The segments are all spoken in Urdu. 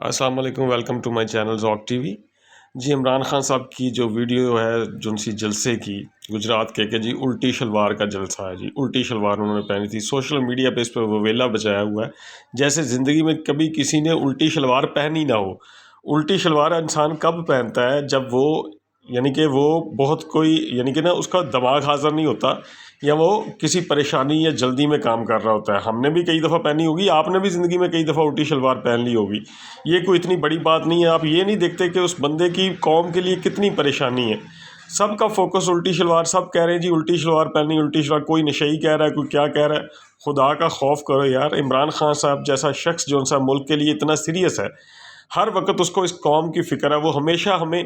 السلام علیکم، ویلکم ٹو مائی چینل ذوق ٹی وی۔ جی عمران خان صاحب کی جو ویڈیو ہے جو سی جلسے کی گجرات کے کہ جی الٹی شلوار کا جلسہ ہے، جی الٹی شلوار انہوں نے پہنی تھی، سوشل میڈیا پہ اس پہ وویلا بچایا ہوا ہے جیسے زندگی میں کبھی کسی نے الٹی شلوار پہنی نہ ہو۔ الٹی شلوار انسان کب پہنتا ہے؟ جب وہ وہ بہت کوئی کہ نا اس کا دماغ حاضر نہیں ہوتا، یا وہ کسی پریشانی یا جلدی میں کام کر رہا ہوتا ہے۔ ہم نے بھی کئی دفعہ پہنی ہوگی، آپ نے بھی زندگی میں کئی دفعہ الٹی شلوار پہن لی ہوگی، یہ کوئی اتنی بڑی بات نہیں ہے۔ آپ یہ نہیں دیکھتے کہ اس بندے کی قوم کے لیے کتنی پریشانی ہے۔ سب کا فوکس الٹی شلوار، سب کہہ رہے ہیں جی الٹی شلوار پہنی، الٹی شلوار، کوئی نشئی کہہ رہا ہے، کوئی کیا کہہ رہا ہے۔ خدا کا خوف کرو یار، عمران خان صاحب جیسا شخص جو سا ملک کے لیے اتنا سیریس ہے، ہر وقت اس کو اس قوم کی فکر ہے، وہ ہمیشہ ہمیں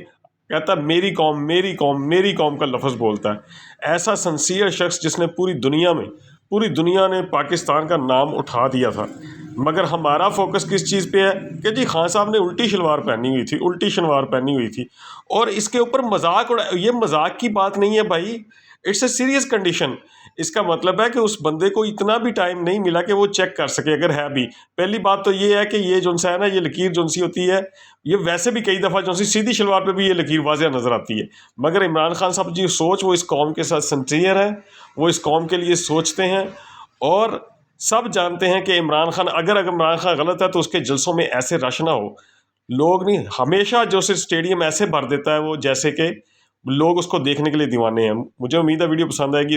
کہتا ہے میری قوم میری قوم میری قوم کا لفظ بولتا ہے۔ ایسا سنسیئر شخص جس نے پوری دنیا نے پاکستان کا نام اٹھا دیا تھا، مگر ہمارا فوکس کس چیز پہ ہے کہ جی خان صاحب نے الٹی شلوار پہنی ہوئی تھی، الٹی شلوار پہنی ہوئی تھی، اور اس کے اوپر مذاق یہ مذاق کی بات نہیں ہے بھائی، اٹس اے سیریس کنڈیشن۔ اس کا مطلب ہے کہ اس بندے کو اتنا بھی ٹائم نہیں ملا کہ وہ چیک کر سکے اگر ہے بھی۔ پہلی بات تو یہ ہے کہ یہ جو ہے نا، یہ لکیر جو سی ہوتی ہے، یہ ویسے بھی کئی دفعہ جو سی سیدھی شلوار پہ بھی یہ لکیر واضح نظر آتی ہے، مگر عمران خان صاحب جی سوچ وہ اس قوم کے ساتھ سنسیئر ہے، وہ اس قوم کے لیے سوچتے ہیں، اور سب جانتے ہیں کہ عمران خان اگر عمران خان غلط ہے تو اس کے جلسوں میں ایسے رش نہ ہو، لوگ نہیں ہمیشہ جو سے اسٹیڈیم ایسے بھر دیتا ہے وہ، جیسے کہ لوگ اس کو دیکھنے کے لیے دیوانے ہیں۔ مجھے امید ہے ویڈیو پسند آئے گی۔